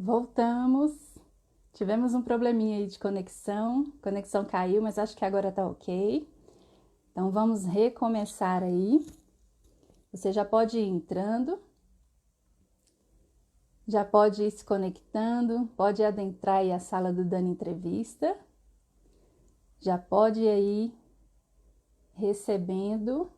Voltamos. Tivemos um probleminha aí de conexão. A conexão caiu, mas acho que agora tá ok. Então vamos recomeçar aí. Você já pode ir entrando, já pode ir se conectando, pode adentrar aí a sala do Dani Entrevista. Já pode ir aí recebendo.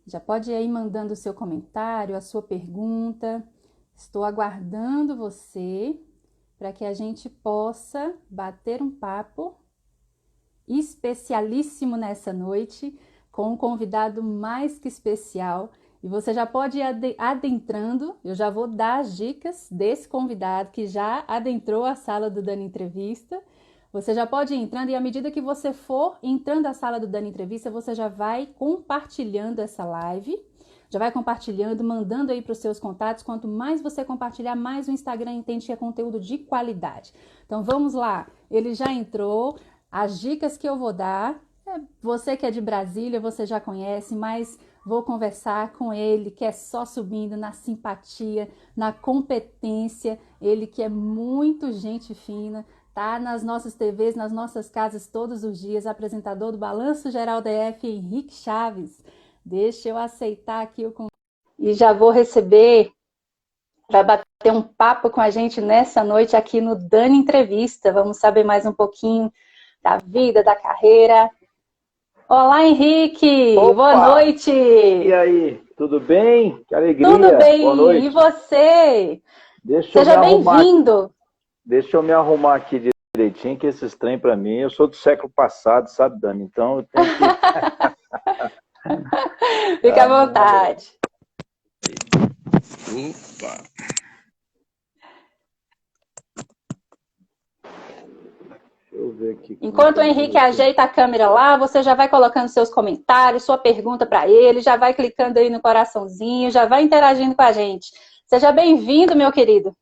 Já pode ir aí mandando o seu comentário, a sua pergunta. Estou aguardando você para que a gente possa bater um papo especialíssimo nessa noite com um convidado mais que especial. E você já pode ir adentrando, eu já vou dar as dicas desse convidado que já adentrou a sala do Dani Entrevista. Você já pode ir entrando e à medida que você for entrando na sala do Dani Entrevista, você já vai compartilhando essa live, já vai compartilhando, mandando aí para os seus contatos. Quanto mais você compartilhar, mais o Instagram entende que é conteúdo de qualidade. Então vamos lá, ele já entrou, as dicas que eu vou dar, você que é de Brasília, você já conhece, mas vou conversar com ele, que é só subindo na simpatia, na competência, ele que é muito gente fina, tá nas nossas TVs, nas nossas casas todos os dias, apresentador do Balanço Geral DF, Henrique Chaves. Deixa eu aceitar aqui o convite. E já vou receber para bater um papo com a gente nessa noite aqui no Dani Entrevista. Vamos saber mais um pouquinho da vida, da carreira. Olá, Henrique! Opa! Boa noite! E aí, tudo bem? Que alegria! Tudo bem? Boa noite! E você? Seja bem-vindo! Deixa eu me arrumar aqui direitinho, que esses trem para mim, eu sou do século passado, sabe, Dani? Então eu tenho que... Fica à vontade. Opa! Deixa eu ver aqui. Enquanto o Henrique ajeita a câmera lá, você já vai colocando seus comentários, sua pergunta para ele, já vai clicando aí no coraçãozinho, já vai interagindo com a gente. Seja bem-vindo, meu querido.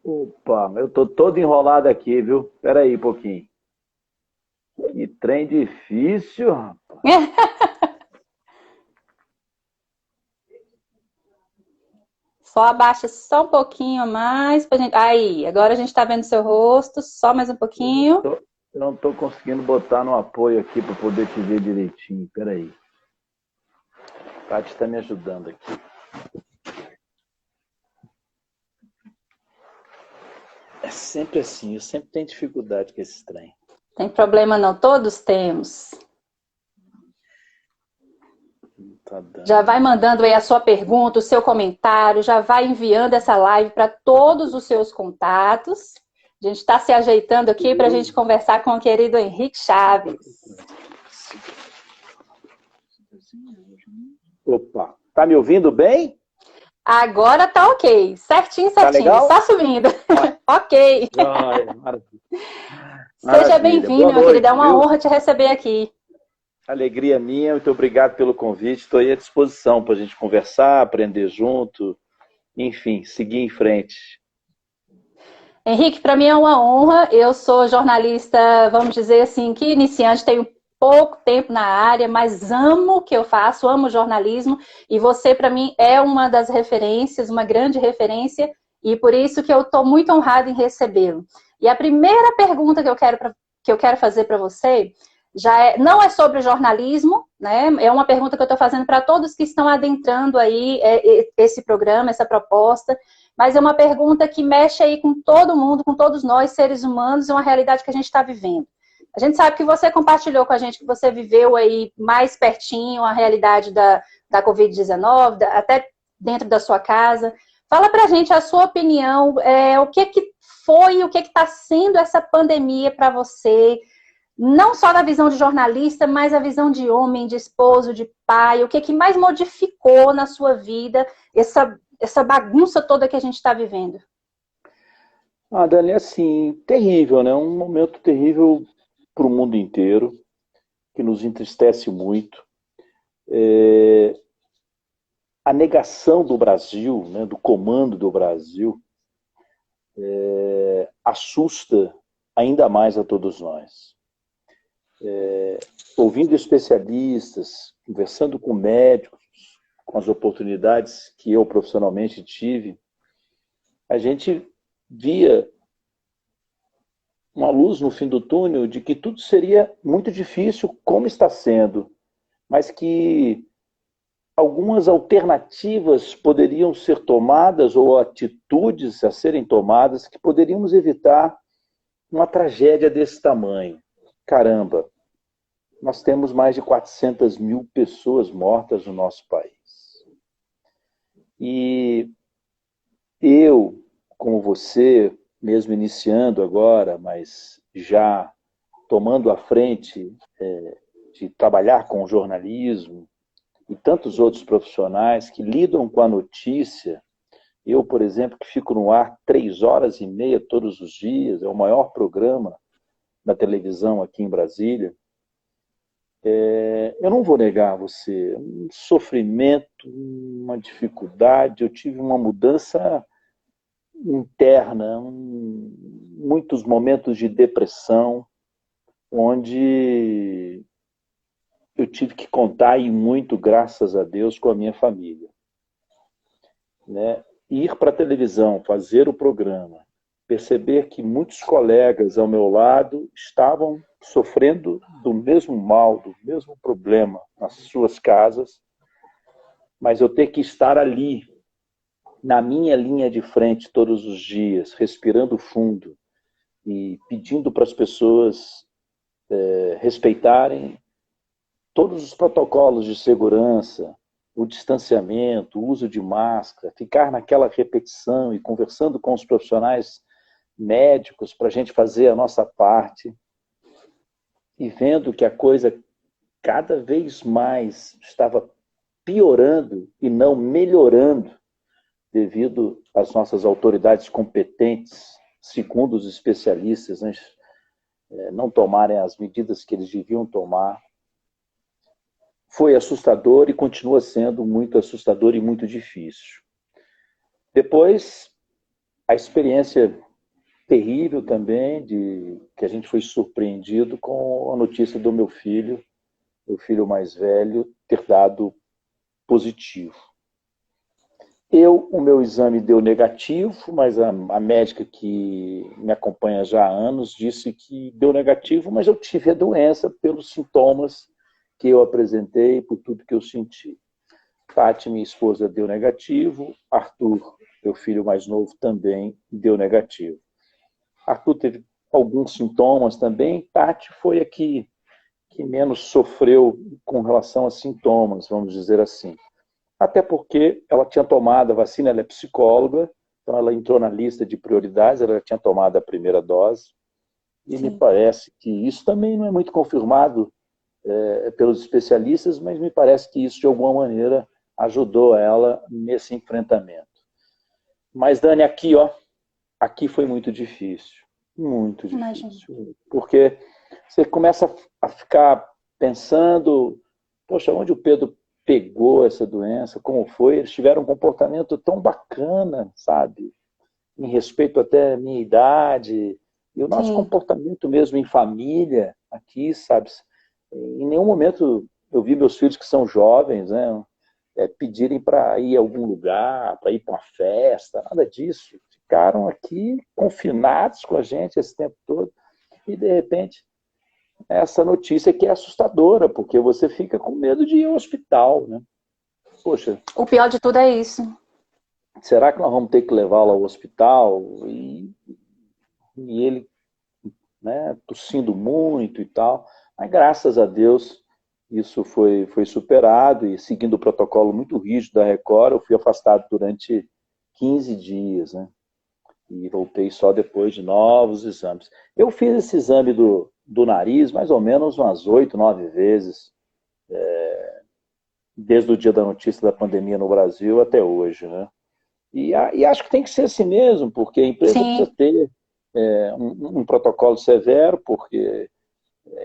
Opa, eu tô todo enrolado aqui, viu? Espera aí um pouquinho. Que trem difícil, rapaz. Só abaixa só um pouquinho mais pra gente. Aí, agora a gente tá vendo seu rosto, só mais um pouquinho. Eu não tô conseguindo botar no apoio aqui para poder te ver direitinho. Espera aí. A Tati está me ajudando aqui. É sempre assim, eu sempre tenho dificuldade com esse trem. Tem problema não, todos temos. Tá dando. Já vai mandando aí a sua pergunta, o seu comentário, já vai enviando essa live para todos os seus contatos. A gente está se ajeitando aqui para a gente conversar com o querido Henrique Chaves. Opa, tá me ouvindo bem? Agora tá ok, certinho, Tá legal? está subindo. Ok. Ai, maravilha. Seja bem-vindo, meu querido, é uma honra te receber aqui. Alegria minha, muito obrigado pelo convite. Estou aí à disposição para a gente conversar, aprender junto, enfim, seguir em frente. Henrique, para mim é uma honra. Eu sou jornalista, vamos dizer assim, que iniciante, tenho pouco tempo na área, mas amo o que eu faço, amo jornalismo, e você, para mim, é uma das referências, uma grande referência, e por isso que eu estou muito honrada em recebê-lo. E a primeira pergunta que eu quero fazer para você não é sobre jornalismo, né? É uma pergunta que eu estou fazendo para todos que estão adentrando aí esse programa, essa proposta, mas é uma pergunta que mexe aí com todo mundo, com todos nós, seres humanos, é uma realidade que a gente está vivendo. A gente sabe que você compartilhou com a gente que você viveu aí mais pertinho a realidade da Covid-19, até dentro da sua casa. Fala pra gente a sua opinião, o que foi, o que está sendo essa pandemia para você, não só na visão de jornalista, mas a visão de homem, de esposo, de pai, o que mais modificou na sua vida essa bagunça toda que a gente está vivendo? Ah, Dani, assim, terrível, né? Um momento terrível para o mundo inteiro, que nos entristece muito. a negação do Brasil, né, do comando do Brasil, assusta ainda mais a todos nós. Ouvindo especialistas, conversando com médicos, com as oportunidades que eu profissionalmente tive, a gente via uma luz no fim do túnel de que tudo seria muito difícil, como está sendo, mas que algumas alternativas poderiam ser tomadas ou atitudes a serem tomadas que poderíamos evitar uma tragédia desse tamanho. Caramba, nós temos mais de 400 mil pessoas mortas no nosso país. E eu, como você, mesmo iniciando agora, mas já tomando a frente de trabalhar com jornalismo e tantos outros profissionais que lidam com a notícia, eu, por exemplo, que fico no ar 3h30 todos os dias, é o maior programa da televisão aqui em Brasília, eu não vou negar a você, um sofrimento, uma dificuldade, eu tive uma mudança interna, muitos momentos de depressão, onde eu tive que contar, e muito, graças a Deus, com a minha família. Né? Ir para a televisão, fazer o programa, perceber que muitos colegas ao meu lado estavam sofrendo do mesmo mal, do mesmo problema nas suas casas, mas eu ter que estar ali, na minha linha de frente todos os dias, respirando fundo e pedindo para as pessoas respeitarem todos os protocolos de segurança, o distanciamento, o uso de máscara, ficar naquela repetição e conversando com os profissionais médicos para a gente fazer a nossa parte e vendo que a coisa cada vez mais estava piorando e não melhorando devido às nossas autoridades competentes, segundo os especialistas, né, não tomarem as medidas que eles deviam tomar. Foi assustador e continua sendo muito assustador e muito difícil. Depois, a experiência terrível também, de que a gente foi surpreendido com a notícia do meu filho mais velho, ter dado positivo. O meu exame deu negativo, mas a médica que me acompanha já há anos disse que deu negativo, mas eu tive a doença pelos sintomas que eu apresentei, por tudo que eu senti. Tati, minha esposa, deu negativo. Arthur, meu filho mais novo, também deu negativo. Arthur teve alguns sintomas também. Tati foi a que menos sofreu com relação a sintomas, vamos dizer assim. Até porque ela tinha tomado a vacina, ela é psicóloga, então ela entrou na lista de prioridades, ela já tinha tomado a primeira dose. E Sim. Me parece que isso também não é muito confirmado pelos especialistas, mas me parece que isso, de alguma maneira, ajudou ela nesse enfrentamento. Mas, Dani, aqui foi muito difícil. Muito difícil. Imagina. Porque você começa a ficar pensando, poxa, onde o Pedro pegou essa doença, como foi? Eles tiveram um comportamento tão bacana, sabe? Em respeito até à minha idade, e o nosso Sim. comportamento mesmo em família, aqui, sabe? Em nenhum momento eu vi meus filhos que são jovens, né, pedirem para ir a algum lugar, para ir para uma festa, nada disso. Ficaram aqui confinados com a gente esse tempo todo. E, de repente, essa notícia que é assustadora, porque você fica com medo de ir ao hospital, né? Poxa. O pior de tudo é isso. Será que nós vamos ter que levá-lo ao hospital? E ele, né, tossindo muito e tal. Mas, graças a Deus, isso foi superado e, seguindo o protocolo muito rígido da Record, eu fui afastado durante 15 dias, né? E voltei só depois de novos exames. Eu fiz esse exame do nariz mais ou menos umas 8, 9 vezes, desde o dia da notícia da pandemia no Brasil até hoje, né? E acho que tem que ser assim mesmo, porque a empresa Sim. precisa ter um protocolo severo, porque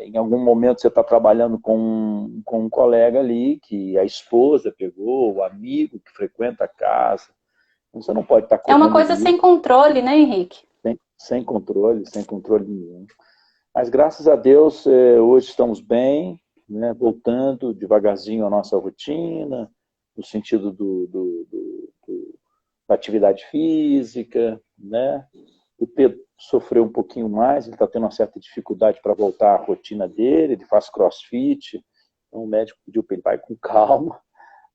Em algum momento você está trabalhando com um colega ali que a esposa pegou, o amigo que frequenta a casa. Você não pode estar É uma correndo coisa sem risco, controle, né, Henrique? sem controle nenhum. Mas graças a Deus, hoje estamos bem, né, voltando devagarzinho à nossa rotina, no sentido da atividade física, né? O Pedro sofreu um pouquinho mais, ele está tendo uma certa dificuldade para voltar à rotina dele, ele faz crossfit, então o médico pediu para ele vai com calma,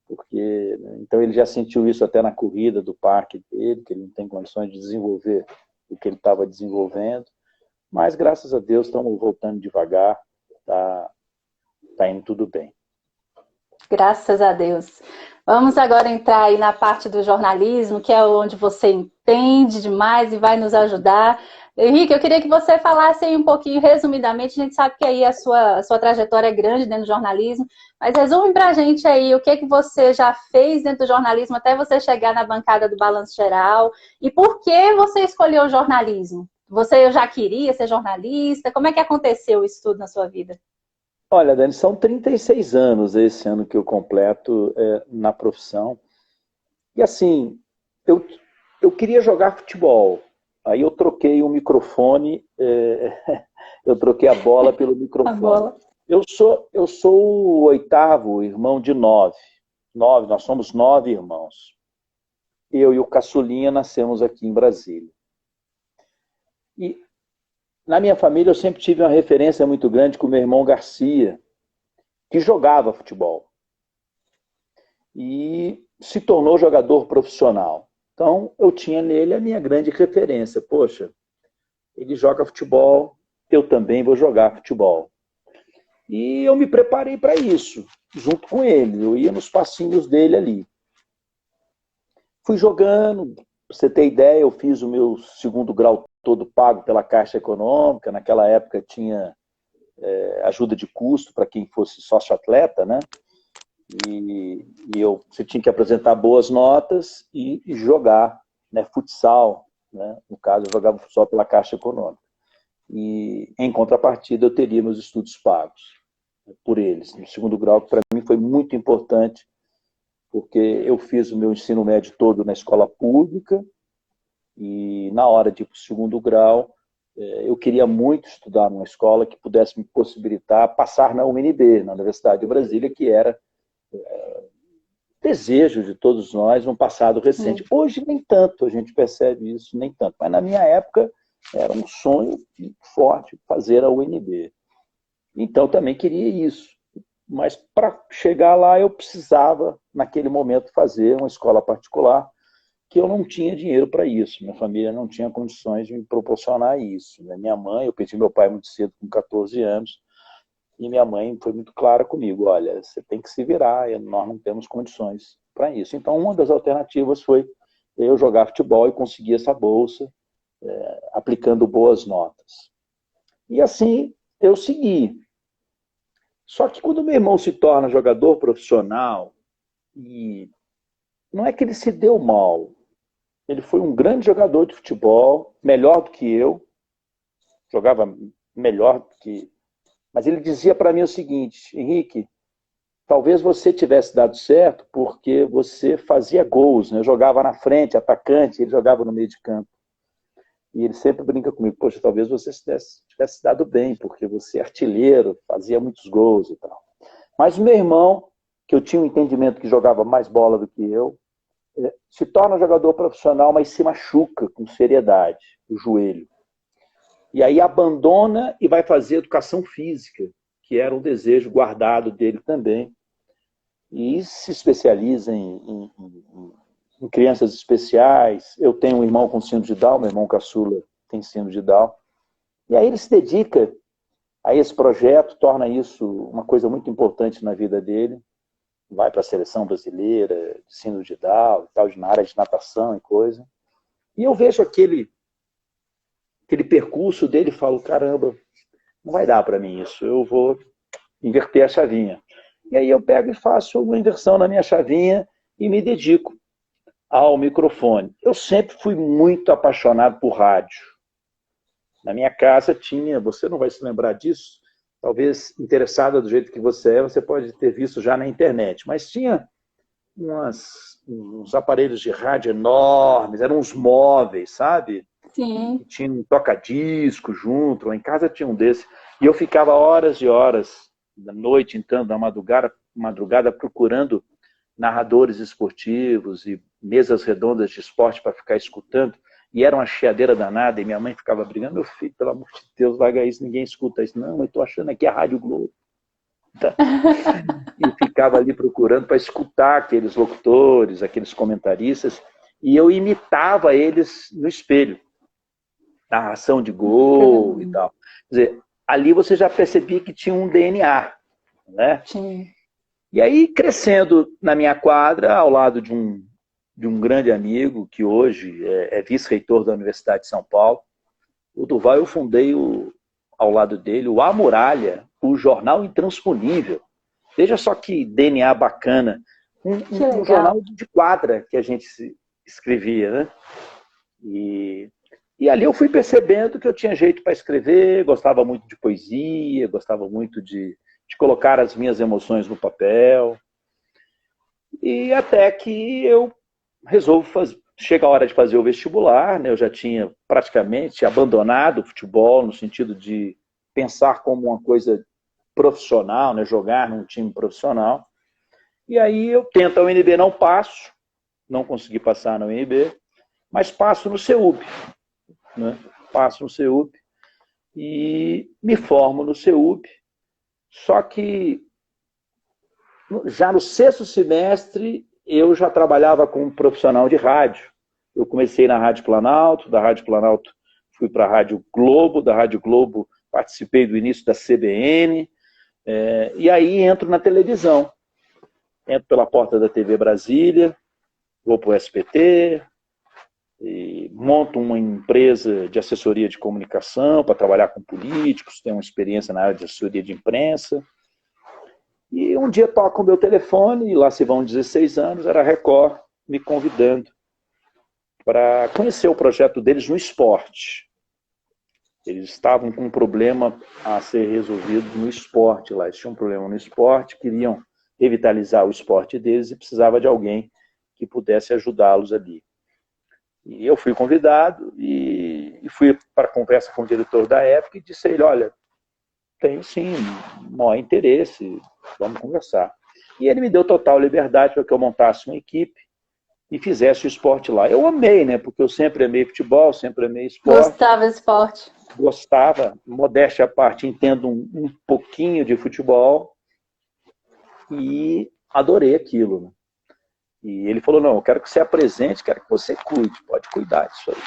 porque né, então ele já sentiu isso até na corrida do parque dele, que ele não tem condições de desenvolver o que ele estava desenvolvendo, mas graças a Deus estamos voltando devagar, tá indo tudo bem. Graças a Deus. Vamos agora entrar aí na parte do jornalismo, que é onde você entende demais e vai nos ajudar. Henrique, eu queria que você falasse aí um pouquinho, resumidamente, a gente sabe que aí a sua trajetória é grande dentro do jornalismo, mas resume pra gente aí o que você já fez dentro do jornalismo até você chegar na bancada do Balanço Geral e por que você escolheu o jornalismo? Você já queria ser jornalista? Como é que aconteceu isso tudo na sua vida? Olha, Dani, são 36 anos esse ano que eu completo na profissão. E assim, eu, eu queria jogar futebol. Aí eu troquei o microfone, eu troquei a bola pelo A microfone. bola. Eu sou o oitavo irmão de nove. Nós somos 9 irmãos. Eu e o caçulinha nascemos aqui em Brasília. E na minha família eu sempre tive uma referência muito grande com o meu irmão Garcia, que jogava futebol e se tornou jogador profissional. Então eu tinha nele a minha grande referência. Poxa, ele joga futebol, eu também vou jogar futebol. E eu me preparei para isso, junto com ele. Eu ia nos passinhos dele ali. Fui jogando, pra você ter ideia, eu fiz o meu segundo grau todo pago pela Caixa Econômica. Naquela época tinha ajuda de custo para quem fosse sócio-atleta, né? Você tinha que apresentar boas notas e jogar, né, futsal. Né? No caso, eu jogava futsal pela Caixa Econômica. E, em contrapartida, eu teria meus estudos pagos por eles. No segundo grau, que para mim foi muito importante, porque eu fiz o meu ensino médio todo na escola pública e, na hora de ir para o segundo grau, eu queria muito estudar numa escola que pudesse me possibilitar passar na UNB, na Universidade de Brasília, que era desejo de todos nós no passado recente. Hoje, nem tanto, a gente percebe isso, nem tanto. Mas, na minha época, era um sonho forte fazer a UNB. Então, também queria isso. Mas, para chegar lá, eu precisava, naquele momento, fazer uma escola particular, que eu não tinha dinheiro para isso. Minha família não tinha condições de me proporcionar isso. Minha mãe, eu perdi meu pai muito cedo, com 14 anos, e minha mãe foi muito clara comigo, olha, você tem que se virar, nós não temos condições para isso. Então, uma das alternativas foi eu jogar futebol e conseguir essa bolsa, aplicando boas notas. E assim, eu segui. Só que quando meu irmão se torna jogador profissional, e não é que ele se deu mal, ele foi um grande jogador de futebol, melhor do que eu, jogava melhor do que... Mas ele dizia para mim o seguinte, Henrique, talvez você tivesse dado certo porque você fazia gols, né? Eu jogava na frente, atacante, ele jogava no meio de campo. E ele sempre brinca comigo, poxa, talvez você tivesse dado bem, porque você é artilheiro, fazia muitos gols e tal. Mas o meu irmão, que eu tinha um entendimento que jogava mais bola do que eu, se torna jogador profissional, mas se machuca com seriedade, o joelho. E aí abandona e vai fazer educação física, que era um desejo guardado dele também. E se especializa em crianças especiais. Eu tenho um irmão com síndrome de Down, meu irmão caçula tem síndrome de Down. E aí ele se dedica a esse projeto, torna isso uma coisa muito importante na vida dele. Vai para a seleção brasileira, de síndrome de Down, tal, na área de natação e coisa. E eu vejo aquele percurso dele e falo, caramba, não vai dar para mim isso, eu vou inverter a chavinha. E aí eu pego e faço uma inversão na minha chavinha e me dedico ao microfone. Eu sempre fui muito apaixonado por rádio. Na minha casa tinha, você não vai se lembrar disso, talvez interessada do jeito que você é, você pode ter visto já na internet. Mas tinha uns aparelhos de rádio enormes, eram uns móveis, sabe? Sim. Tinha um toca-disco junto, lá em casa tinha um desse. E eu ficava horas e horas da noite, entrando na madrugada procurando narradores esportivos e mesas redondas de esporte para ficar escutando. E era uma chiadeira danada, e minha mãe ficava brigando: meu filho, pelo amor de Deus, larga isso, ninguém escuta isso. Não, eu estou achando aqui a Rádio Globo. Tá? E ficava ali procurando para escutar aqueles locutores, aqueles comentaristas, e eu imitava eles no espelho. Narração de gol e tal. Quer dizer, ali você já percebia que tinha um DNA, né? Sim. E aí, crescendo na minha quadra, ao lado de um grande amigo, que hoje é vice-reitor da Universidade de São Paulo, o Durval, eu fundei, ao lado dele, o A Muralha, o jornal intransponível. Veja só que DNA bacana. Um jornal de quadra que a gente escrevia, né? E ali eu fui percebendo que eu tinha jeito para escrever, gostava muito de poesia, gostava muito de colocar as minhas emoções no papel. E até que eu resolvo chega a hora de fazer o vestibular, né? Eu já tinha praticamente abandonado o futebol, no sentido de pensar como uma coisa profissional, né? Jogar num time profissional. E aí eu tento a UNB, não passo, não consegui passar na UNB, mas passo no CEUB. Né? Passo no CEUB e me formo no CEUB. Só que já no sexto semestre eu já trabalhava como profissional de rádio. Eu comecei na Rádio Planalto, da Rádio Planalto fui para a Rádio Globo, da Rádio Globo participei do início da CBN, e aí entro na televisão. Entro pela porta da TV Brasília, vou para o SBT, e monto uma empresa de assessoria de comunicação para trabalhar com políticos, tenho uma experiência na área de assessoria de imprensa. E um dia toco o meu telefone, e lá se vão 16 anos, era a Record me convidando para conhecer o projeto deles no esporte. Eles estavam com um problema a ser resolvido no esporte lá. Eles tinham um problema no esporte, queriam revitalizar o esporte deles e precisava de alguém que pudesse ajudá-los ali. E eu fui convidado e fui para a conversa com o diretor da época e disse a ele: olha, tenho sim, maior interesse, vamos conversar. E ele me deu total liberdade para que eu montasse uma equipe e fizesse o esporte lá. Eu amei, né? Porque eu sempre amei futebol, sempre amei esporte. Gostava de esporte. Gostava, modéstia à parte, entendo um pouquinho de futebol e adorei aquilo. Né? E ele falou: não, eu quero que você apresente, quero que você cuide, pode cuidar disso aí.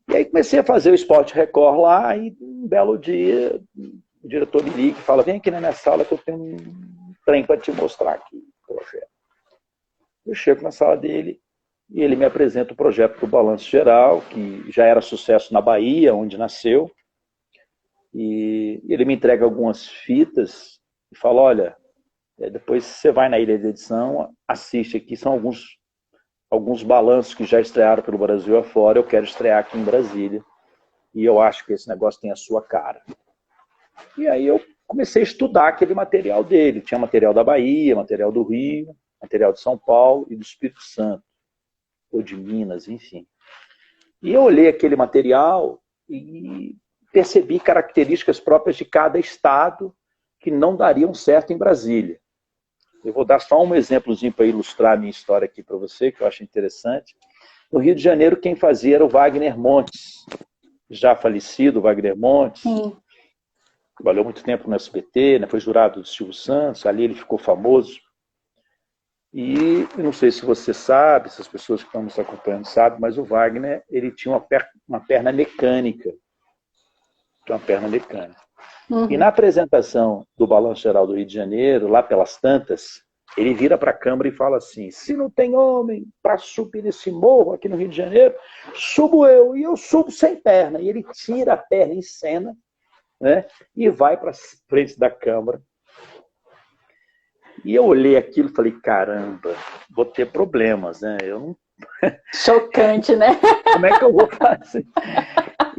E aí comecei a fazer o Esporte Record lá e um belo dia o diretor me liga e fala: vem aqui na minha sala que eu tenho um trem para te mostrar aqui, projeto. Eu chego na sala dele e ele me apresenta o projeto do Balanço Geral, que já era sucesso na Bahia, onde nasceu. E ele me entrega algumas fitas e fala: olha, depois você vai na ilha de edição, assiste aqui, são alguns balanços que já estrearam pelo Brasil afora, eu quero estrear aqui em Brasília. E eu acho que esse negócio tem a sua cara. E aí eu comecei a estudar aquele material dele. Tinha material da Bahia, material do Rio, material de São Paulo e do Espírito Santo, ou de Minas, enfim. E eu olhei aquele material e percebi características próprias de cada estado que não dariam certo em Brasília. Eu vou dar só um exemplozinho para ilustrar a minha história aqui para você, que eu acho interessante. No Rio de Janeiro, quem fazia era o Wagner Montes, já falecido, o Wagner Montes. Sim. Trabalhou muito tempo no SBT, né? Foi jurado do Silvio Santos, ali ele ficou famoso. E não sei se você sabe, se as pessoas que estão nos acompanhando sabem, mas o Wagner ele tinha uma perna mecânica. Tinha uma perna mecânica. E na apresentação do Balanço Geral do Rio de Janeiro, lá pelas tantas, ele vira para a Câmara e fala assim: se não tem homem para subir esse morro aqui no Rio de Janeiro, subo eu, e eu subo sem perna. E ele tira a perna em cena, né, e vai para frente da Câmara. E eu olhei aquilo e falei: caramba, vou ter problemas, né? Eu Chocante, né? Como é que eu vou fazer?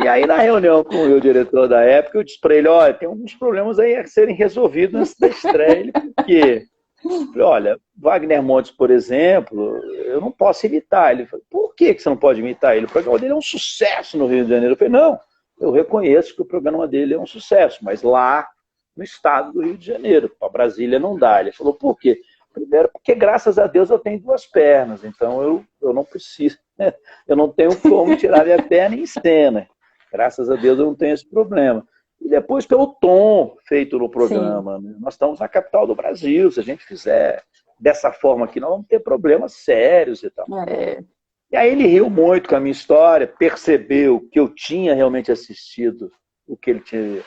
E aí, na reunião com o meu diretor da época, eu disse para ele, olha, tem alguns problemas aí a serem resolvidos antes da estreia. Ele, por quê? Eu falei, olha, Wagner Montes, por exemplo, eu não posso imitar. Ele falou, por que você não pode imitar ele? O programa dele é um sucesso no Rio de Janeiro. Eu falei, não, eu reconheço que o programa dele é um sucesso, mas lá no estado do Rio de Janeiro, para Brasília não dá. Ele falou, por quê? Primeiro, porque graças a Deus eu tenho duas pernas, então eu não preciso, né? Eu não tenho como tirar minha perna em cena. Graças a Deus eu não tenho esse problema. E depois pelo tom feito no programa. Né? Nós estamos na capital do Brasil, se a gente fizer dessa forma aqui, nós vamos ter problemas sérios e tal. É. E aí ele riu muito com a minha história, percebeu que eu tinha realmente assistido o que ele tinha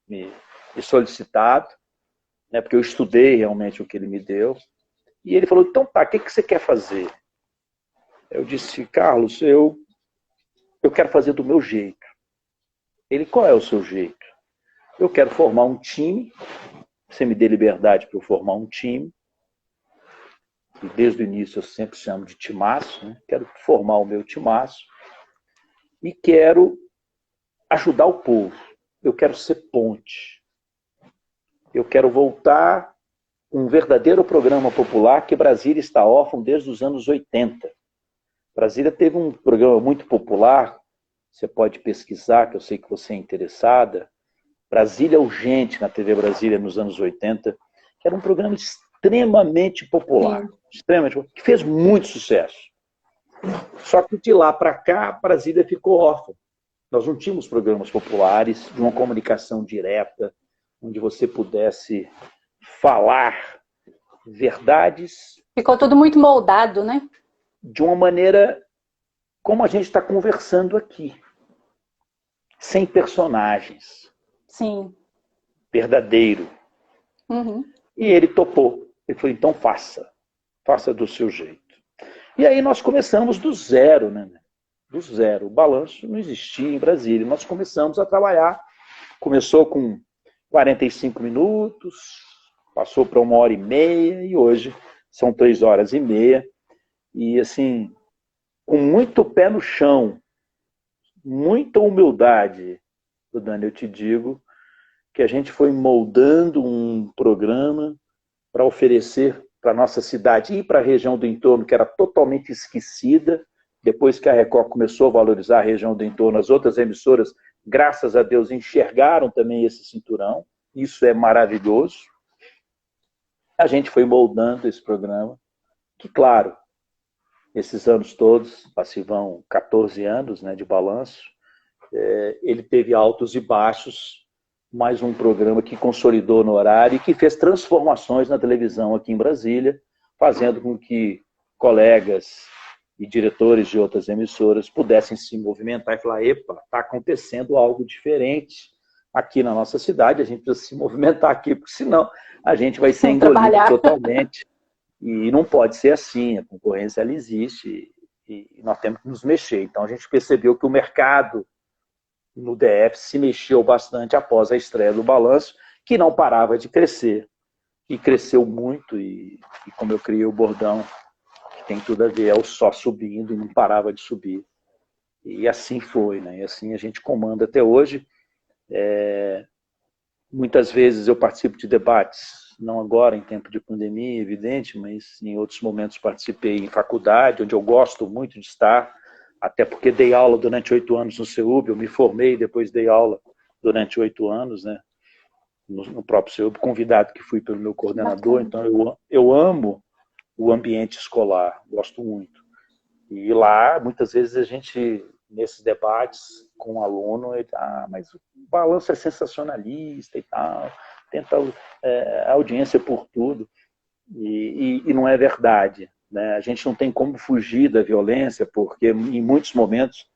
me solicitado, né? Porque eu estudei realmente o que ele me deu. E ele falou, então tá, o que você quer fazer? Eu disse, Carlos, eu quero fazer do meu jeito. Ele, qual é o seu jeito? Eu quero formar um time, você me dê liberdade para eu formar um time, e desde o início eu sempre chamo de timaço, né? Quero formar o meu timaço, e quero ajudar o povo. Eu quero ser ponte. Eu quero voltar um verdadeiro programa popular, que Brasília está órfão desde os anos 80. Brasília teve um programa muito popular, você pode pesquisar, que eu sei que você é interessada, Brasília Urgente, na TV Brasília, nos anos 80, que era um programa extremamente popular, que fez muito sucesso. Só que de lá para cá, Brasília ficou órfã. Nós não tínhamos programas populares de uma comunicação direta, onde você pudesse falar verdades. Ficou tudo muito moldado, né? De uma maneira como a gente está conversando aqui. Sem personagens. Sim. Verdadeiro. Uhum. E ele topou. Ele falou, então faça. Faça do seu jeito. E aí nós começamos do zero, né? Do zero. O balanço não existia em Brasília. Nós começamos a trabalhar. Começou com 45 minutos, passou para 1h30 e hoje são 3h30. E assim, com muito pé no chão, muita humildade, Dani, eu te digo que a gente foi moldando um programa para oferecer para a nossa cidade e para a região do entorno, que era totalmente esquecida. Depois que a Record começou a valorizar a região do entorno, as outras emissoras, graças a Deus, enxergaram também esse cinturão. Isso é maravilhoso. A gente foi moldando esse programa, que, claro, esses anos todos, se vão 14 anos, né, de balanço, ele teve altos e baixos, mais um programa que consolidou no horário e que fez transformações na televisão aqui em Brasília, fazendo com que colegas e diretores de outras emissoras pudessem se movimentar e falar, epa, está acontecendo algo diferente aqui na nossa cidade, a gente precisa se movimentar aqui, porque senão a gente vai ser engolido totalmente. E não pode ser assim, a concorrência ela existe e nós temos que nos mexer. Então a gente percebeu que o mercado no DF se mexeu bastante após a estreia do Balanço, que não parava de crescer. E cresceu muito, e como eu criei o bordão, que tem tudo a ver, é o só subindo e não parava de subir. E assim foi, né? E assim a gente comanda até hoje. Muitas vezes eu participo de debates, não agora em tempo de pandemia, evidente, mas em outros momentos participei em faculdade, onde eu gosto muito de estar, até porque dei aula durante 8 anos no CEUB, eu me formei e depois dei aula durante 8 anos, né, no próprio CEUB, convidado que fui pelo meu coordenador. Bacana. Então eu amo o ambiente escolar, gosto muito. E lá, muitas vezes a gente, nesses debates com o aluno, ele, mas o balanço é sensacionalista e tal, tenta a audiência por tudo, e não é verdade. Né? A gente não tem como fugir da violência, porque em muitos momentos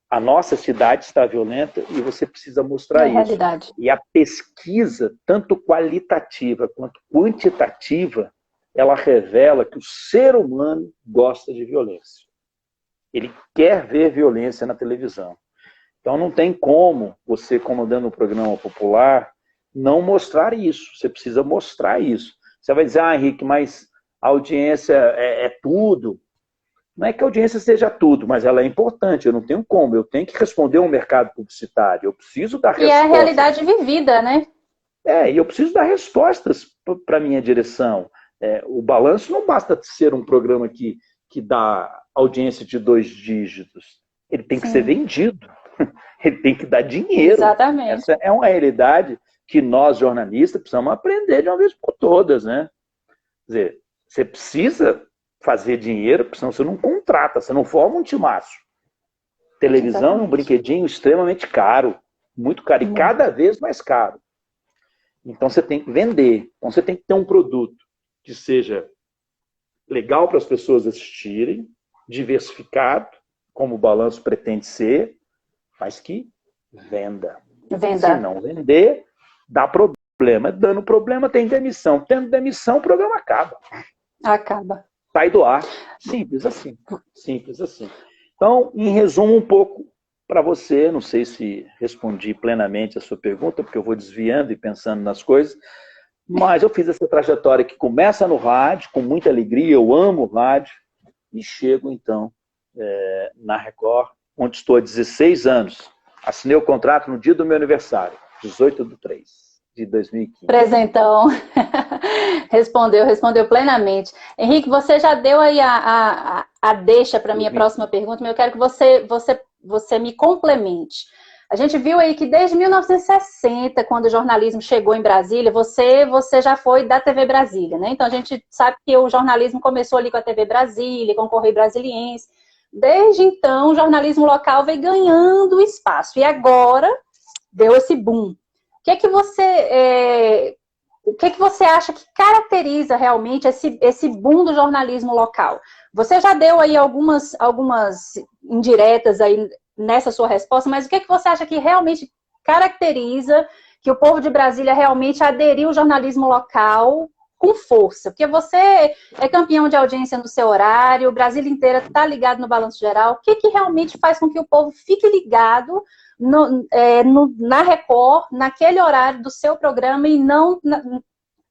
a nossa cidade está violenta e você precisa mostrar isso. Realidade. E a pesquisa, tanto qualitativa quanto quantitativa, ela revela que o ser humano gosta de violência. Ele quer ver violência na televisão. Então não tem como você, comandando um programa popular, não mostrar isso. Você precisa mostrar isso. Você vai dizer, Henrique, mas a audiência é tudo. Não é que a audiência seja tudo, mas ela é importante, eu não tenho como, eu tenho que responder ao mercado publicitário, eu preciso dar respostas. E é a realidade vivida, né? E eu preciso dar respostas para a minha direção. O Balanço não basta ser um programa que dá audiência de 2 dígitos, ele tem que ser vendido, ele tem que dar dinheiro. Exatamente. Essa é uma realidade que nós, jornalistas, precisamos aprender de uma vez por todas, né? Quer dizer, você precisa fazer dinheiro, senão você não contrata, você não forma um timaço. Televisão é um brinquedinho extremamente caro, muito caro, e cada vez mais caro. Então você tem que vender, então você tem que ter um produto que seja legal para as pessoas assistirem, diversificado, como o Balanço pretende ser, mas que venda. Se não vender, dá problema. Dando problema, tem demissão. Tendo demissão, o programa acaba. Acaba. Sai do ar. Simples assim. Simples assim. Então, em resumo, um pouco para você, não sei se respondi plenamente a sua pergunta, porque eu vou desviando e pensando nas coisas, mas eu fiz essa trajetória que começa no rádio, com muita alegria, eu amo o rádio, e chego, então, na Record, onde estou há 16 anos. Assinei o contrato no dia do meu aniversário, 18/3/2015. Presentão. Respondeu plenamente. Henrique, você já deu aí a deixa para a minha próxima pergunta, mas eu quero que você me complemente. A gente viu aí que desde 1960, quando o jornalismo chegou em Brasília, você já foi da TV Brasília, né? Então a gente sabe que o jornalismo começou ali com a TV Brasília, com o Correio Brasiliense. Desde então, o jornalismo local veio ganhando espaço. E agora deu esse boom. O que é que você acha que caracteriza realmente esse boom do jornalismo local? Você já deu aí algumas indiretas aí nessa sua resposta, mas o que é que você acha que realmente caracteriza que o povo de Brasília realmente aderiu ao jornalismo local com força? Porque você é campeão de audiência no seu horário, o Brasil inteiro está ligado no Balanço Geral. O que realmente faz com que o povo fique ligado na Record, naquele horário do seu programa e não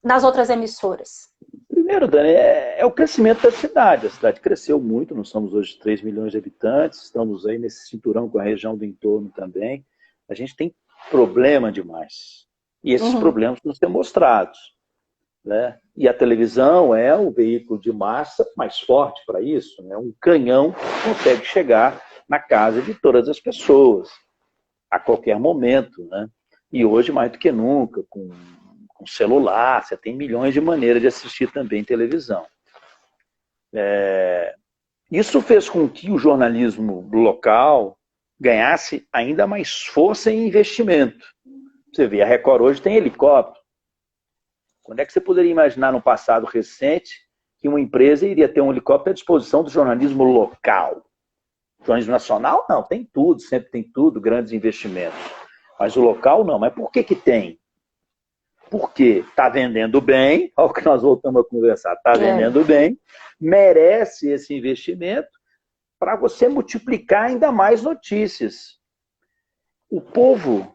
nas outras emissoras? Primeiro, Dani, é o crescimento da cidade. A cidade cresceu muito, nós somos hoje 3 milhões de habitantes, estamos aí nesse cinturão com a região do entorno também. A gente tem problema demais. E esses problemas nos têm mostrados, né? E a televisão é o veículo de massa mais forte para isso, né? Um canhão que consegue chegar na casa de todas as pessoas, a qualquer momento, né? E hoje, mais do que nunca, com celular, você tem milhões de maneiras de assistir também televisão. Isso fez com que o jornalismo local ganhasse ainda mais força e investimento. Você vê, a Record hoje tem helicóptero. Quando é que você poderia imaginar no passado recente que uma empresa iria ter um helicóptero à disposição do jornalismo local? O jornalismo nacional, não, tem tudo, sempre tem tudo, grandes investimentos. Mas o local, não. Mas por que tem? Porque está vendendo bem, olha o que nós voltamos a conversar, está vendendo bem, merece esse investimento para você multiplicar ainda mais notícias. O povo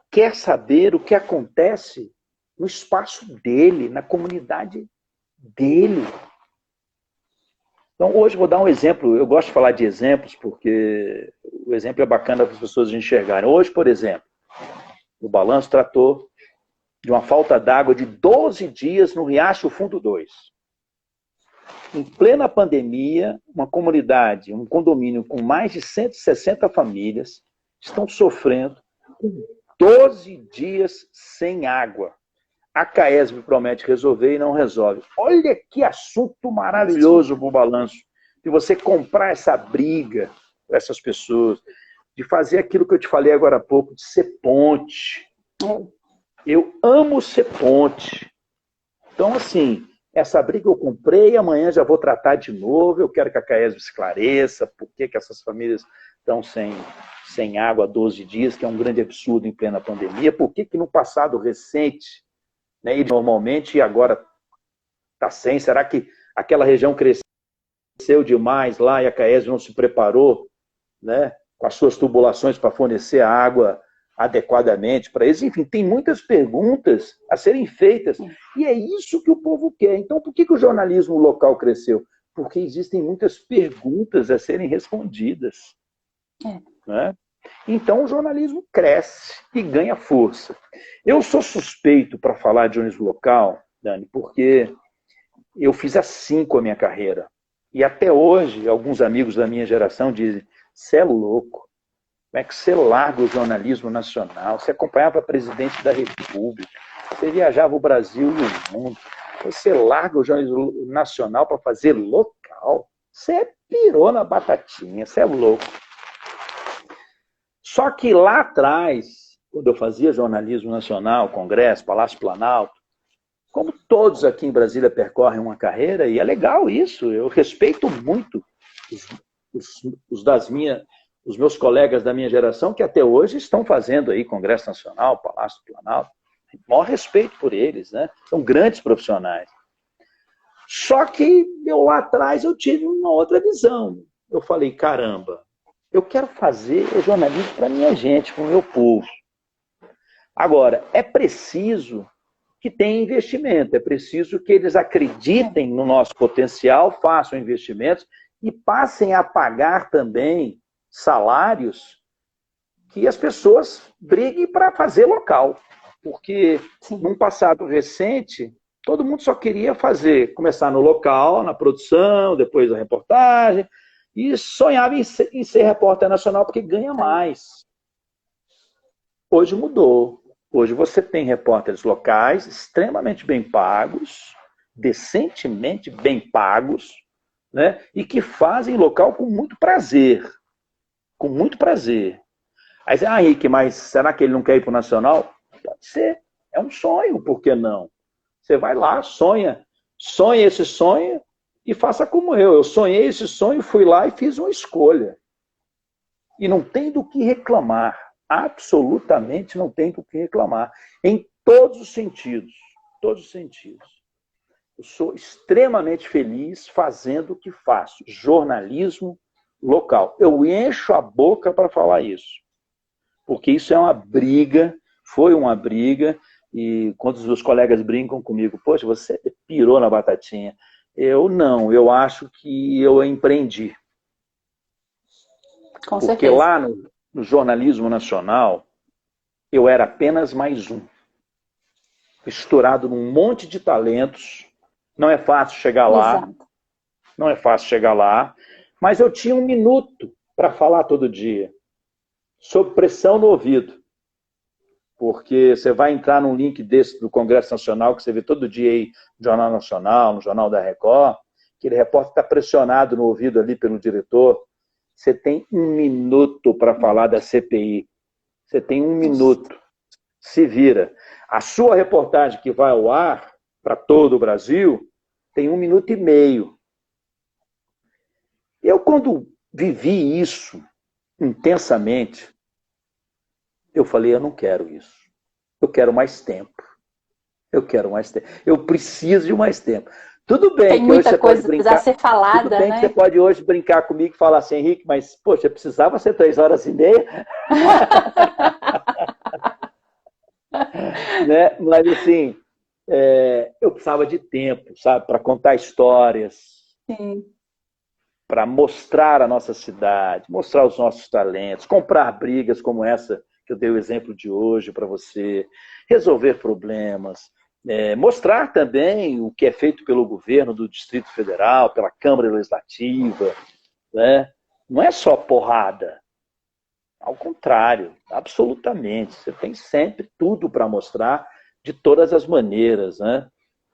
quer saber o que acontece no espaço dele, na comunidade dele. Então, hoje vou dar um exemplo, eu gosto de falar de exemplos, porque o exemplo é bacana para as pessoas enxergarem. Hoje, por exemplo, o Balanço tratou de uma falta d'água de 12 dias no Riacho Fundo 2. Em plena pandemia, uma comunidade, um condomínio com mais de 160 famílias estão sofrendo com 12 dias sem água. A CAESB promete resolver e não resolve. Olha que assunto maravilhoso para o Balanço, de você comprar essa briga para essas pessoas, de fazer aquilo que eu te falei agora há pouco, de ser ponte. Eu amo ser ponte. Então, assim, essa briga eu comprei, amanhã já vou tratar de novo, eu quero que a CAESB esclareça por que essas famílias estão sem água há 12 dias, que é um grande absurdo em plena pandemia, por que no passado recente, né, e normalmente, e agora está sem, será que aquela região cresceu demais lá e a CAESB não se preparou, né, com as suas tubulações para fornecer a água adequadamente para eles? Enfim, tem muitas perguntas a serem feitas. E é isso que o povo quer. Então, por que o jornalismo local cresceu? porque existem muitas perguntas a serem respondidas. Né? Então o jornalismo cresce e ganha força. Eu sou suspeito para falar de jornalismo local, Dani, porque eu fiz assim com a minha carreira. E até hoje, alguns amigos da minha geração dizem, você é louco, como é que você larga o jornalismo nacional? Você acompanhava presidente da República, você viajava o Brasil e o mundo, você larga o jornalismo nacional para fazer local? Você pirou na batatinha, você é louco. Só que lá atrás, quando eu fazia jornalismo nacional, Congresso, Palácio Planalto, como todos aqui em Brasília percorrem uma carreira, e é legal isso, eu respeito muito os meus colegas da minha geração que até hoje estão fazendo aí Congresso Nacional, Palácio Planalto, maior respeito por eles, né? São grandes profissionais. Só que eu lá atrás eu tive uma outra visão. Eu falei, caramba, eu quero fazer jornalismo para minha gente, para o meu povo. Agora, é preciso que tenha investimento, é preciso que eles acreditem no nosso potencial, façam investimentos e passem a pagar também salários que as pessoas briguem para fazer local. Porque, num passado recente, todo mundo só queria começar no local, na produção, depois a reportagem, e sonhava em ser repórter nacional porque ganha mais. Hoje mudou. Hoje você tem repórteres locais extremamente bem pagos, decentemente bem pagos, né? E que fazem local com muito prazer. Com muito prazer. Aí você, Henrique, mas será que ele não quer ir para o nacional? Pode ser. É um sonho, por que não? Você vai lá, sonha esse sonho e faça como eu. Eu sonhei esse sonho, fui lá e fiz uma escolha. E não tem do que reclamar. Absolutamente não tem do que reclamar. Em todos os sentidos. Todos os sentidos. Eu sou extremamente feliz fazendo o que faço. Jornalismo local. Eu encho a boca para falar isso. Porque isso é uma briga, foi uma briga, e quando os meus colegas brincam comigo, poxa, você pirou na batatinha. Eu não, eu acho que eu empreendi. Com Porque certeza. lá no jornalismo nacional, eu era apenas mais um. Misturado num monte de talentos. Não é fácil chegar lá. Exato. Não é fácil chegar lá. Mas eu tinha 1 minuto para falar todo dia. Sob pressão no ouvido. Porque você vai entrar num link desse do Congresso Nacional, que você vê todo dia aí no Jornal Nacional, no Jornal da Record, aquele repórter está pressionado no ouvido ali pelo diretor. Você tem 1 minuto para falar da CPI. Você tem 1 minuto. Se vira. A sua reportagem que vai ao ar para todo o Brasil tem 1 minuto e meio. Eu, quando vivi isso intensamente, eu falei, eu não quero isso. Eu quero mais tempo. Eu quero mais tempo. Eu preciso de mais tempo. Tudo bem tem que muita hoje você coisa pode brincar. A ser falada, tudo bem né? que você pode hoje brincar comigo e falar assim, Henrique, mas, poxa, precisava ser 3 horas e meia? Né? Mas, assim, eu precisava de tempo, sabe? Para contar histórias. Sim. Para mostrar a nossa cidade, mostrar os nossos talentos, comprar brigas como essa que eu dei o exemplo de hoje para você, resolver problemas, mostrar também o que é feito pelo governo do Distrito Federal, pela Câmara Legislativa, né? Não é só porrada, ao contrário, absolutamente, você tem sempre tudo para mostrar de todas as maneiras, né?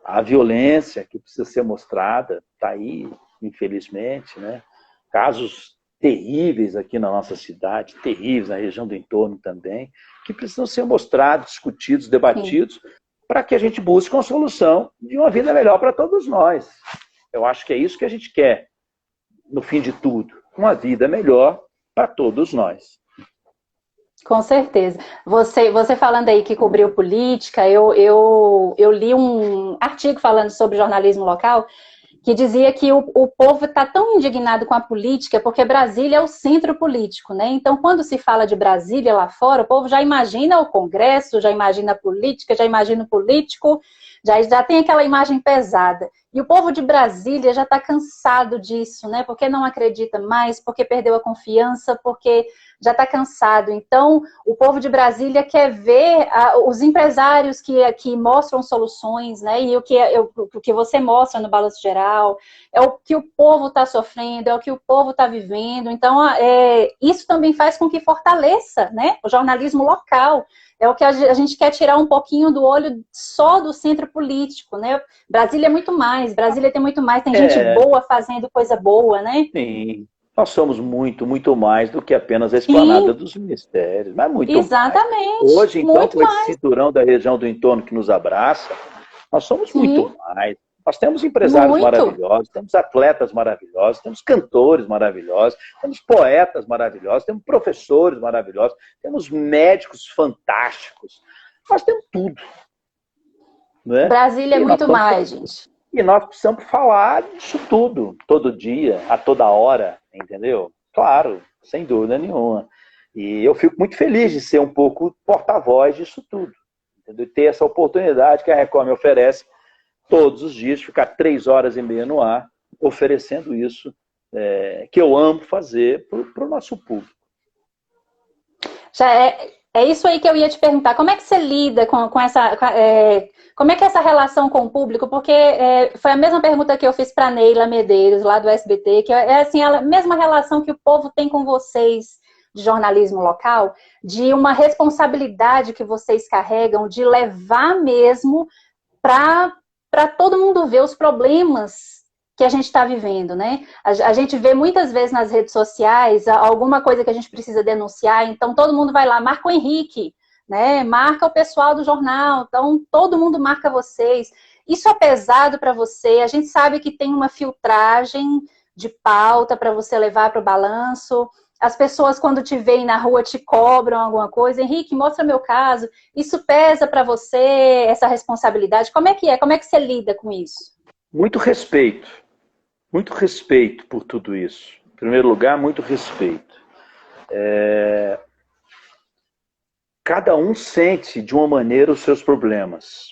A violência que precisa ser mostrada está aí, infelizmente, né? Casos terríveis aqui na nossa cidade, terríveis na região do entorno também, que precisam ser mostrados, discutidos, debatidos, para que a gente busque uma solução de uma vida melhor para todos nós. Eu acho que é isso que a gente quer, no fim de tudo, uma vida melhor para todos nós. Com certeza. Você falando aí que cobriu política, eu li um artigo falando sobre jornalismo local, que dizia que o povo está tão indignado com a política porque Brasília é o centro político, né? Então, quando se fala de Brasília lá fora, o povo já imagina o Congresso, já imagina a política, já imagina o político, já tem aquela imagem pesada. E o povo de Brasília já está cansado disso, né? Porque não acredita mais, porque perdeu a confiança, porque já está cansado. Então, o povo de Brasília quer ver os empresários que mostram soluções, né? E o que você mostra no Balanço Geral é o que o povo está sofrendo, é o que o povo está vivendo. Então, isso também faz com que fortaleça, né, o jornalismo local. É o que a gente quer tirar um pouquinho do olho só do centro político, né? Brasília é muito mais, Brasília tem muito mais, tem gente boa fazendo coisa boa, né? Sim. Nós somos muito, muito mais do que apenas a esplanada Sim, dos ministérios, mas muito mais. exatamente, Hoje, então, muito com esse mais. cinturão da região do entorno que nos abraça, nós somos Sim, muito mais. Nós temos empresários muito. maravilhosos, temos atletas maravilhosos, temos cantores maravilhosos, temos poetas maravilhosos, temos professores maravilhosos, temos médicos fantásticos. Nós temos tudo, né? Brasília é E nós muito estamos mais, gente. e nós precisamos falar disso tudo, todo dia, a toda hora, entendeu? Claro, sem dúvida nenhuma. E eu fico muito feliz de ser um pouco porta-voz disso tudo, entendeu? E ter essa oportunidade que a Record me oferece todos os dias, ficar 3 horas e meia no ar, oferecendo isso, que eu amo fazer para o nosso público. Já é isso aí que eu ia te perguntar. Como é que você lida com essa. Como é que é essa relação com o público? Porque foi a mesma pergunta que eu fiz para Neila Medeiros, lá do SBT, que é assim, a mesma relação que o povo tem com vocês de jornalismo local, de uma responsabilidade que vocês carregam de levar mesmo para todo mundo ver os problemas que a gente está vivendo, né? A gente vê muitas vezes nas redes sociais alguma coisa que a gente precisa denunciar, então todo mundo vai lá, marca o Henrique, né? Marca o pessoal do jornal, então todo mundo marca vocês. Isso é pesado para você, a gente sabe que tem uma filtragem de pauta para você levar para o balanço. As pessoas, quando te veem na rua, te cobram alguma coisa. Henrique, mostra meu caso. Isso pesa para você, essa responsabilidade? Como é que é? Como é que você lida com isso? Muito respeito por tudo isso. Em primeiro lugar, muito respeito. Cada um sente de uma maneira os seus problemas.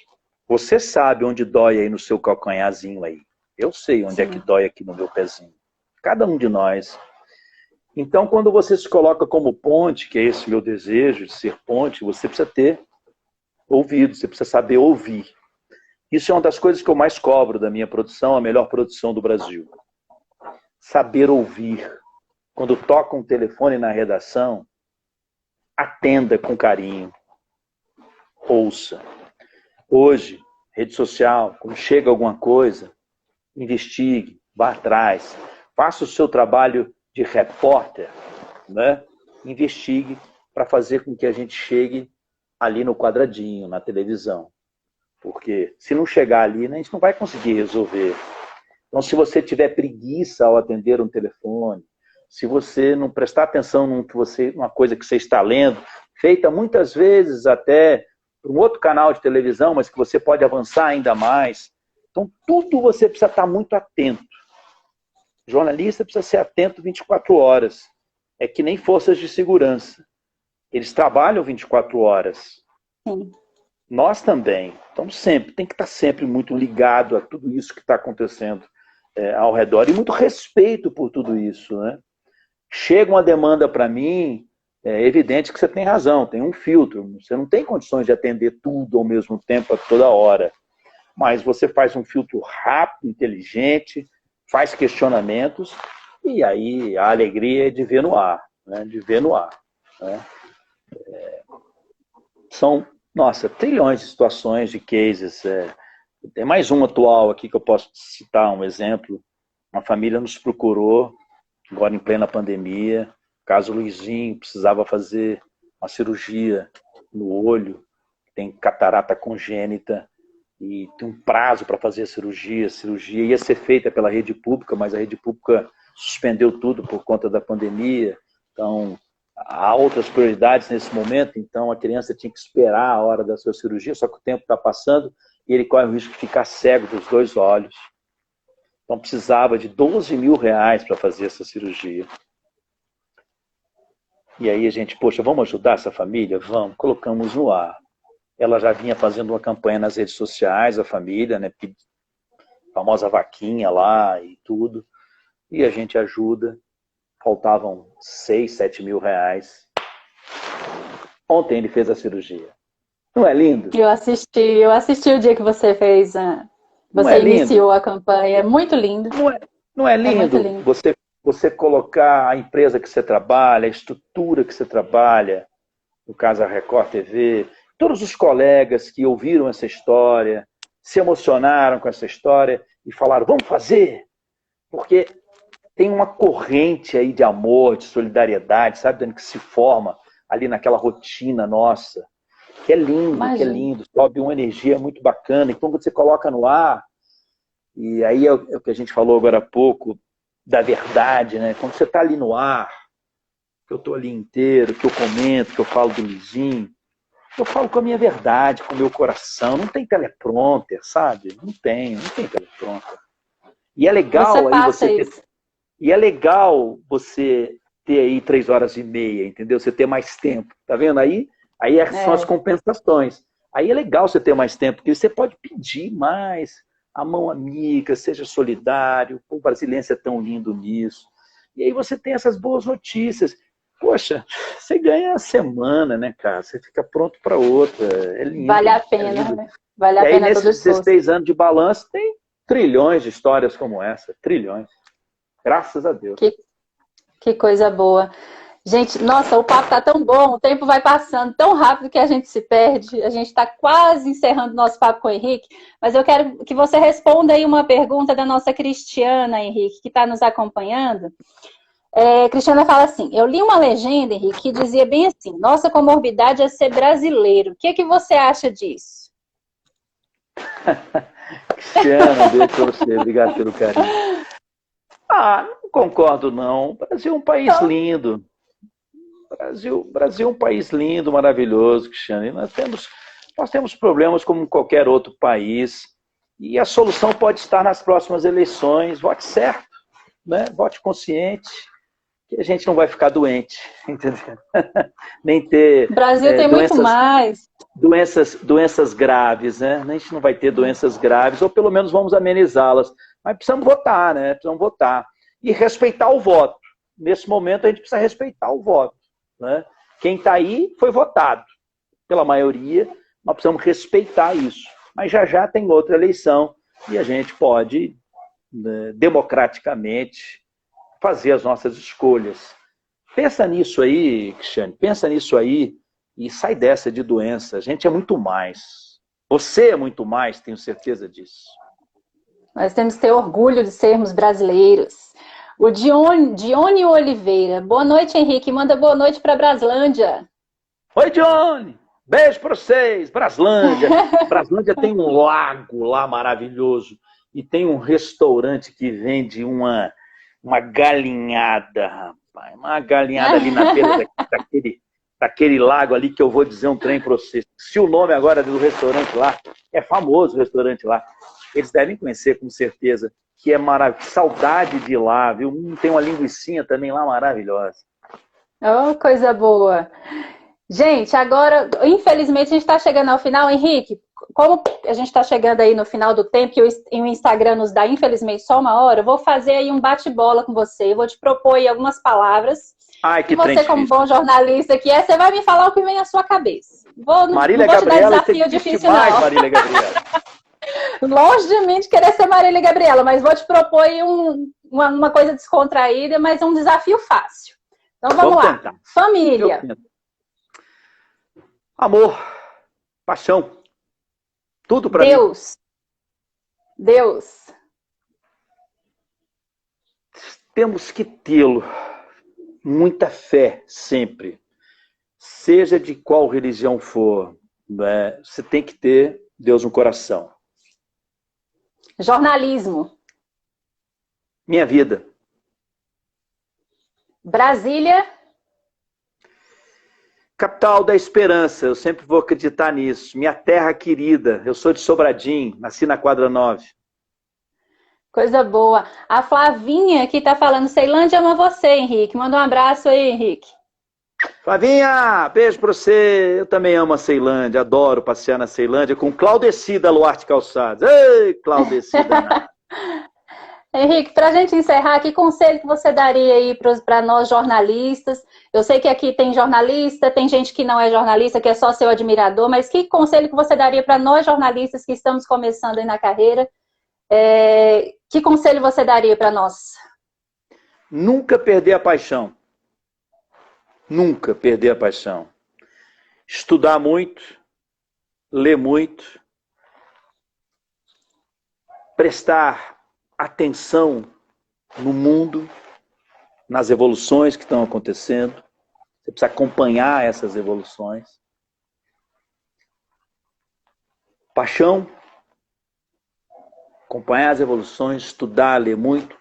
Você sabe onde dói aí no seu calcanharzinho aí. Eu sei onde é que dói aqui no meu pezinho. Cada um de nós. Então, quando você se coloca como ponte, que é esse meu desejo de ser ponte, você precisa ter ouvido, você precisa saber ouvir. Isso é uma das coisas que eu mais cobro da minha produção, a melhor produção do Brasil. Saber ouvir. Quando toca um telefone na redação, atenda com carinho. Ouça. Hoje, rede social, quando chega alguma coisa, investigue, vá atrás. Faça o seu trabalho de repórter, né? Investigue para fazer com que a gente chegue ali no quadradinho, na televisão. Porque se não chegar ali, a gente não vai conseguir resolver. Então, se você tiver preguiça ao atender um telefone, se você não prestar atenção numa coisa que você está lendo, feita muitas vezes até para um outro canal de televisão, mas que você pode avançar ainda mais. Então, tudo você precisa estar muito atento. O jornalista precisa ser atento 24 horas. É que nem forças de segurança. Eles trabalham 24 horas. Sim. Nós também. Então, tem que estar sempre muito ligado a tudo isso que está acontecendo ao redor. E muito respeito por tudo isso, né? Chega uma demanda para mim, é evidente que você tem razão, tem um filtro. Você não tem condições de atender tudo ao mesmo tempo, a toda hora. Mas você faz um filtro rápido, inteligente, faz questionamentos, e aí a alegria é de ver no ar. Né? De ver no ar. Né? São, nossa, trilhões de situações, de cases. Tem mais um atual aqui que eu posso citar um exemplo. Uma família nos procurou, agora em plena pandemia, caso Luizinho precisava fazer uma cirurgia no olho, tem catarata congênita, e tem um prazo para fazer a cirurgia. A cirurgia ia ser feita pela rede pública, mas a rede pública suspendeu tudo por conta da pandemia. Então, há outras prioridades nesse momento, então a criança tinha que esperar a hora da sua cirurgia, só que o tempo está passando e ele corre o risco de ficar cego dos 2 olhos. Então precisava de 12 mil reais para fazer essa cirurgia. E aí a gente, poxa, vamos ajudar essa família? Vamos, colocamos no ar. Ela já vinha fazendo uma campanha nas redes sociais, a família, né, famosa vaquinha lá e tudo. E a gente ajuda. Faltavam 6, 7 mil reais. Ontem ele fez a cirurgia. Não é lindo? Eu assisti o dia que você fez, Não você é lindo? iniciou a campanha. É muito lindo. Não é lindo, muito lindo. você colocar a empresa que você trabalha, a estrutura que você trabalha, no caso a Record TV, todos os colegas que ouviram essa história, se emocionaram com essa história e falaram, vamos fazer, porque tem uma corrente aí de amor, de solidariedade, sabe, Dani, que se forma ali naquela rotina nossa, que é lindo, Imagina. que é lindo, sobe uma energia muito bacana. Então você coloca no ar, e aí é o que a gente falou agora há pouco, da verdade, né? Quando você está ali no ar, que eu estou ali inteiro, que eu comento, que eu falo do Luizinho, eu falo com a minha verdade, com o meu coração. Não tem teleprompter, sabe? Não tem teleprompter. E é legal Você passa isso. E é legal você ter aí 3h30, entendeu? Você ter mais tempo, tá vendo? Aí são as compensações. Aí é legal você ter mais tempo, porque você pode pedir mais, a mão amiga, seja solidário. O brasileiro é tão lindo nisso. E aí você tem essas boas notícias. Poxa, você ganha a semana, né, cara? Você fica pronto para outra. É lindo. Vale a pena, né? Vale a pena todo nesses 16 anos de balanço, tem trilhões de histórias como essa. Trilhões. Graças a Deus. Que coisa boa. Gente, nossa, o papo tá tão bom, o tempo vai passando tão rápido que a gente se perde. A gente está quase encerrando nosso papo com o Henrique, mas eu quero que você responda aí uma pergunta da nossa Cristiana, Henrique, que está nos acompanhando. Cristiana fala assim, eu li uma legenda, Henrique, que dizia bem assim, nossa comorbidade é ser brasileiro. O que você acha disso? Cristiana, beijo pra você, obrigado pelo carinho. Não concordo não. O Brasil é um país lindo. Brasil é um país lindo, maravilhoso, Cristiano. E nós temos problemas como qualquer outro país. E a solução pode estar nas próximas eleições. Vote certo, né? Vote consciente, que a gente não vai ficar doente, entendeu? Nem ter o Brasil tem muito mais. Doenças graves, né? A gente não vai ter doenças graves, ou pelo menos vamos amenizá-las. Mas precisamos votar, né? Precisamos votar. E respeitar o voto. Nesse momento a gente precisa respeitar o voto. Né? Quem está aí foi votado pela maioria, nós precisamos respeitar isso. Mas já tem outra eleição e a gente pode, né, democraticamente fazer as nossas escolhas. Pensa nisso aí, Cristiane, pensa nisso aí e sai dessa de doença. A gente é muito mais. Você é muito mais, tenho certeza disso. Nós temos que ter orgulho de sermos brasileiros. O Dione Oliveira. Boa noite, Henrique. Manda boa noite para Braslândia. Oi, Dione. Beijo para vocês. Braslândia. Braslândia tem um lago lá maravilhoso. E tem um restaurante que vende uma galinhada, rapaz. Uma galinhada ali na beira daquele lago ali, que eu vou dizer um trem para vocês. Se o nome agora do restaurante lá, é famoso o restaurante lá. Eles devem conhecer com certeza. Que é maravilhoso. Saudade de ir lá, viu? Tem uma linguicinha também lá maravilhosa. Oh, coisa boa. Gente, agora, infelizmente, a gente está chegando ao final. Henrique, como a gente está chegando aí no final do tempo, que o Instagram nos dá, infelizmente, só uma hora, eu vou fazer aí um bate-bola com você. Eu vou te propor aí algumas palavras. Ai, que e você, como bom jornalista que você vai me falar o que vem à sua cabeça. Marília não vou Gabriela, te dar desafio difícil, demais, não. Marília Gabriela. Longe de mim de querer ser Marília Gabriela, mas vou te propor aí uma coisa descontraída, mas um desafio fácil. Então vamos lá. Tentar. Família. Amor. Paixão. Tudo para mim. Deus. Temos que tê-lo. Muita fé, sempre. Seja de qual religião for, né? Você tem que ter Deus no coração. Jornalismo. Minha vida. Brasília. Capital da esperança, eu sempre vou acreditar nisso. Minha terra querida, eu sou de Sobradinho, nasci na quadra 9. Coisa boa. A Flavinha que tá falando, Ceilândia ama você, Henrique. Manda um abraço aí, Henrique. Flavinha, beijo pra você. Eu também amo a Ceilândia, adoro passear na Ceilândia com Claudeci da Luarte Calçados. Ei, Claudeci danada. Henrique, para a gente encerrar, que conselho que você daria aí para nós jornalistas? Eu sei que aqui tem jornalista, tem gente que não é jornalista, que é só seu admirador, mas que conselho que você daria para nós jornalistas que estamos começando aí na carreira? Que conselho você daria para nós? Nunca perder a paixão. Nunca perder a paixão. Estudar muito, ler muito, prestar atenção no mundo, nas evoluções que estão acontecendo. Você precisa acompanhar essas evoluções. Paixão, acompanhar as evoluções, estudar, ler muito.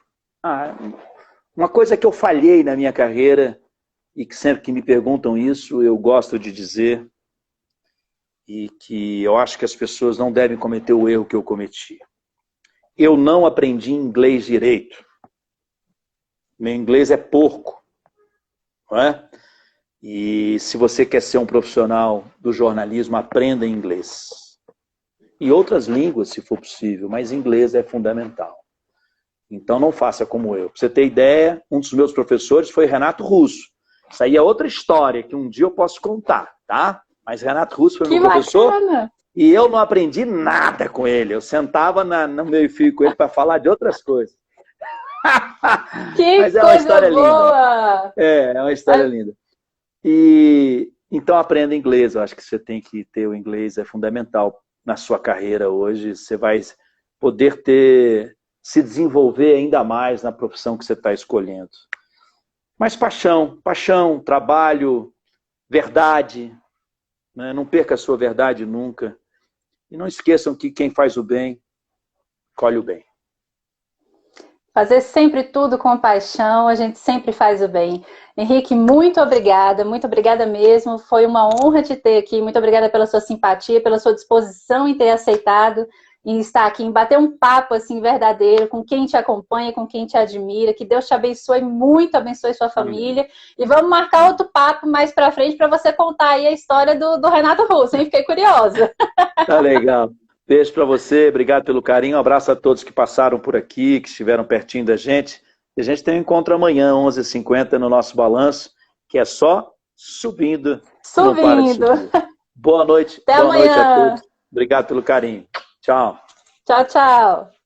Uma coisa que eu falhei na minha carreira e que sempre que me perguntam isso, eu gosto de dizer e que eu acho que as pessoas não devem cometer o erro que eu cometi. Eu não aprendi inglês direito. Meu inglês é porco, não é? E se você quer ser um profissional do jornalismo, aprenda inglês. E outras línguas, se for possível, mas inglês é fundamental. Então não faça como eu. Para você ter ideia, um dos meus professores foi Renato Russo. Isso aí é outra história que um dia eu posso contar, tá? Mas Renato Russo foi meu professor. Bacana. E eu não aprendi nada com ele. Eu sentava no meio-fio com ele para falar de outras coisas. Que Mas é coisa uma história boa! linda. É uma história linda. E então aprenda inglês. Eu acho que você tem que ter o inglês, é fundamental na sua carreira hoje. Você vai poder se desenvolver ainda mais na profissão que você está escolhendo. Mas paixão, trabalho, verdade. Né? Não perca a sua verdade nunca. E não esqueçam que quem faz o bem, colhe o bem. Fazer sempre tudo com paixão, a gente sempre faz o bem. Henrique, muito obrigada mesmo. Foi uma honra te ter aqui. Muito obrigada pela sua simpatia, pela sua disposição em ter aceitado e estar aqui, em bater um papo assim verdadeiro com quem te acompanha, com quem te admira. Que Deus te abençoe muito, abençoe sua família. E vamos marcar outro papo mais pra frente para você contar aí a história do Renato Russo, hein? Fiquei curiosa. Tá legal. Beijo para você, obrigado pelo carinho. Um abraço a todos que passaram por aqui, que estiveram pertinho da gente. E a gente tem um encontro amanhã, 11h50, no nosso balanço, que é só subindo. Não para de subir. Boa noite. Até Boa amanhã. noite a todos. Obrigado pelo carinho. Tchau. Tchau, tchau.